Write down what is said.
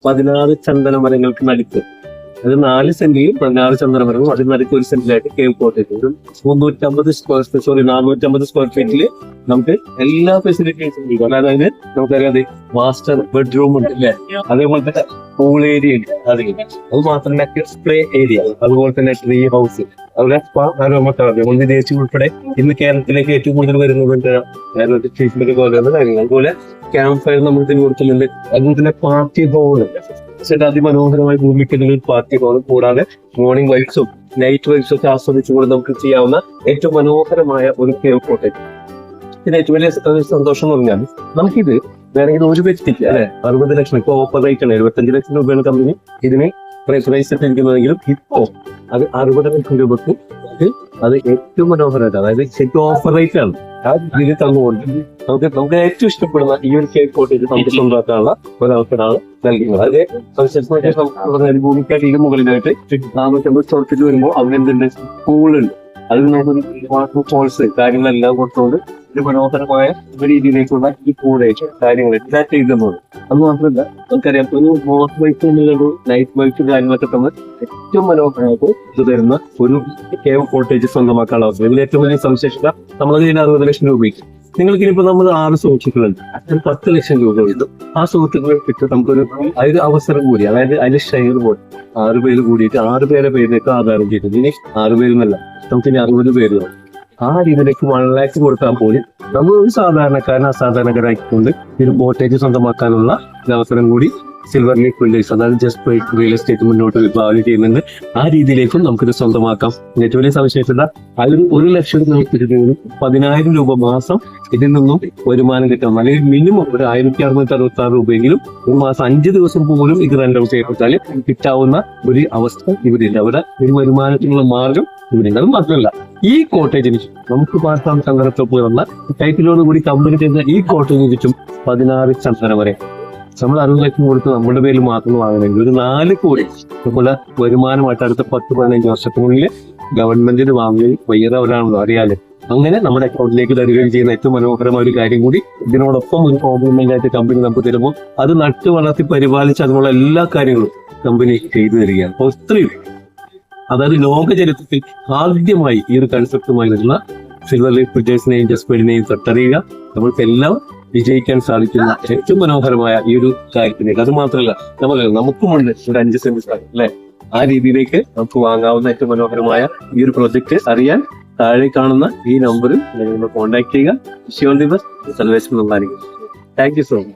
16 ചന്ദന മരങ്ങൾക്ക് നടുക്ക്, അത് 4 സെന്റിൽ 16 ചന്ദന മരങ്ങളും അതിന് നടുക്ക് 1 സെന്റിലായിട്ട് കേവ് കോട്ടേജ്. ഒരു 450 സ്ക്വയർ ഫീറ്റിൽ നമുക്ക് എല്ലാ ഫെസിലിറ്റീസും കിട്ടും. അതായത് നമുക്കറിയാതെ മാസ്റ്റർ ബെഡ്റൂം ഉണ്ട് അല്ലേ, അതേപോലെ തന്നെ പൂൾ ഏരിയ ഉണ്ട്, അത് മാത്രമല്ല കിഡ്സ് പ്ലേ ഏരിയ, അതുപോലെ തന്നെ ട്രീ ഹൗസ്, അതുപോലെ സ്പാ ആരോമത്തോടെ വിദേശി ഉൾപ്പെടെ ഇന്ന് കേരളത്തിലേക്ക് ഏറ്റവും കൂടുതൽ വരുന്നത് ട്രീറ്റ്മെന്റ് പോലെയുള്ള കാര്യങ്ങൾ. അതുപോലെ ക്യാമ്പ് ഫയർ നമ്മൾ ഇതിന് കൊടുക്കുന്നുണ്ട്. അതുപോലെ തന്നെ പാർട്ടി ഹോള്, അതിമനോഹരമായ ഭൂമിക്കലുകളിൽ പാർട്ടി ഹോൾ, കൂടാതെ മോർണിംഗ് വൈബ്സും നൈറ്റ് വൈബ്സും ഒക്കെ ആസ്വദിച്ചുകൊണ്ട് നമുക്ക് ചെയ്യാവുന്ന ഏറ്റവും മനോഹരമായ ഒരു കേവ് കോട്ടേജ്. പിന്നെ ഏറ്റവും വലിയ സന്തോഷം എന്ന് പറഞ്ഞാൽ നമുക്കിത് വേണമെങ്കിൽ ഒരു വ്യക്തിക്ക് അല്ലെ 60 ലക്ഷം, ഇപ്പൊ ഓഫർ റേറ്റ് ആണ് 75 ലക്ഷം രൂപയാണ് കമ്പനി ഇതിന് പ്രൈസ് ഇട്ടിരിക്കുന്നതെങ്കിലും ഇപ്പോ അത് 60 ലക്ഷം രൂപക്ക് അത് ഏറ്റവും മനോഹരമായിട്ട്, അതായത് ശരിക്കും ഓഫർ റേറ്റ് ആണ് ആ രീതിയിൽ തന്നുകൊണ്ട് നമുക്ക് ഏറ്റവും ഇഷ്ടപ്പെടുന്ന ഈ ഒരു കേവ് കോട്ടേജ് നമുക്ക് സ്വന്തമാക്കാനുള്ള ഒരവസരമാണ് നൽകുന്നത്. അതേ സവിശേഷമായിട്ട് ഭൂമിക്കാട്ട് ഇതിന് മുകളിലായിട്ട് 450 സ്ക്വയർ ഫീറ്റ് വരുമ്പോൾ അതിനെന്തുണ്ട്, പൂളുണ്ട്, അതിൽ നമുക്ക് വാട്ടർ ഫോൾസ് കാര്യങ്ങളെല്ലാം കൊടുത്തുകൊണ്ട് ഒരു മനോഹരമായ രീതിയിലേക്കുള്ള ഈ പൂളേജ് കാര്യങ്ങൾ എല്ലാം ചെയ്തുന്നത്. അത് മാത്രമല്ല നമുക്കറിയാം ഒരു മോട്ടർ ബൈക്ക് എന്നുള്ളൊരു നൈറ്റ് ബൈക്ക് കാര്യങ്ങളൊക്കെ തമ്മിൽ ഏറ്റവും മനോഹരമായിട്ട് ഇത് തരുന്ന ഒരു കേവ് കോട്ടേജ് സ്വന്തമാക്കാനുള്ള അവസരം. ഇതിൽ ഏറ്റവും വലിയ സവിശേഷത നമ്മളത് 60 ലക്ഷം രൂപയ്ക്ക് നിങ്ങൾക്ക് ഇനിയിപ്പോ നമ്മൾ 6 സുഹൃത്തുക്കളുണ്ട്, അതിന് 10 ലക്ഷം രൂപ കിട്ടും. ആ സുഹൃത്തുക്കളെ കിട്ടി നമുക്കൊരു അതിന് അവസരം കൂടി, അതായത് അതിന് ഷെയർ പോലെ 6 പേര് കൂടിയിട്ട് 6 പേരെ പേരിലേക്ക് ആധാരം ചെയ്തത്. ഇനി 6 പേരെന്നല്ല, നമുക്കിനി 60 പേര് ആ രീതിയിലേക്ക് 1 ലക്ഷം കൊടുക്കാൻ പോലും നമ്മൾ ഒരു സാധാരണക്കാരൻ അസാധാരണക്കാരായിക്കൊണ്ട് ഒരു കോട്ടേജ് സ്വന്തമാക്കാനുള്ള അവസരം കൂടി സിൽവർ ലീഫ് വില്ലേജ്, അതായത് ജസ്റ്റ് റിയൽ എസ്റ്റേറ്റ് മുന്നോട്ട് വിഭാവനം ചെയ്യുന്നുണ്ട്. ആ രീതിയിലേക്കും നമുക്കിത് സ്വന്തമാക്കാം. ഏറ്റവും വലിയ സവിശേഷത അതിൽ 1 ലക്ഷം നമുക്ക് 10,000 രൂപ മാസം ഇതിൽ നിന്നും വരുമാനം കിട്ടും. അല്ലെങ്കിൽ മിനിമം ഒരു 1,666 രൂപയെങ്കിലും ഒരു മാസം 5 ദിവസം പോലും ഇത് റെന്റ് ഔട്ട് ചെയ്യപ്പെട്ടാൽ കിട്ടാവുന്ന ഒരു അവസ്ഥ ഇവരില്ല. അവിടെ ഒരു വരുമാനത്തിനുള്ള മാർഗം ഇവരുണ്ട്. അത് മാത്രമല്ല ഈ കോട്ടേജിന് നമുക്ക് പാർട്ടാം ചന്ദനത്തോപ്പ് എന്ന ടൈറ്റിലോട് കൂടി കമ്പനി ചെയ്ത ഈ കോട്ടേജിന് ചുറ്റും 16 ചന്ദന വരെ നമ്മൾ 60 ലക്ഷം കൊടുത്ത് നമ്മുടെ പേരിൽ മാത്രം വാങ്ങണമെങ്കിൽ ഒരു 4 കോടി അതുപോലെ വരുമാനമായിട്ട് അടുത്ത 10-15 വർഷത്തിനുള്ളിൽ ഗവൺമെന്റിന് വാങ്ങുകയും വയ്യാറാണല്ലോ അറിയാലോ. അങ്ങനെ നമ്മുടെ അക്കൗണ്ടിലേക്ക് തരികയും ചെയ്യുന്ന ഏറ്റവും മനോഹരമായ ഒരു കാര്യം കൂടി ഇതിനോടൊപ്പം ഒരു കോംപ്ലിമെന്റ് ആയിട്ട് കമ്പനി നമുക്ക് തരുമ്പോൾ അത് നട്ടു വളർത്തി പരിപാലിച്ച് അതിനുള്ള എല്ലാ കാര്യങ്ങളും കമ്പനി ചെയ്തു തരികയാണ്. അപ്പോൾ ഇത്രയും, അതായത് ലോക ചരിത്രത്തിൽ ആദ്യമായി ഈ ഒരു കൺസെപ്റ്റുമായി വരുന്ന സിൽവർ ലീഫ് വില്ലേജിനെയും ജസ്പേഡിനെയും തൊട്ടറിയുക, നമ്മൾക്കെല്ലാം വിജയിക്കാൻ സാധിക്കുന്ന ഏറ്റവും മനോഹരമായ ഈ ഒരു കാര്യത്തിലേക്ക്. അത് മാത്രമല്ല നമുക്കുമുണ്ട് ഒരു 5 സെന്റ് സ്ഥലം അല്ലെ, ആ രീതിയിലേക്ക് നമുക്ക് വാങ്ങാവുന്ന ഏറ്റവും മനോഹരമായ ഈ ഒരു പ്രൊജക്ട് അറിയാൻ താഴെ കാണുന്ന ഈ നമ്പറിൽ നിങ്ങൾ കോൺടാക്ട് ചെയ്യുക. Thank you so much.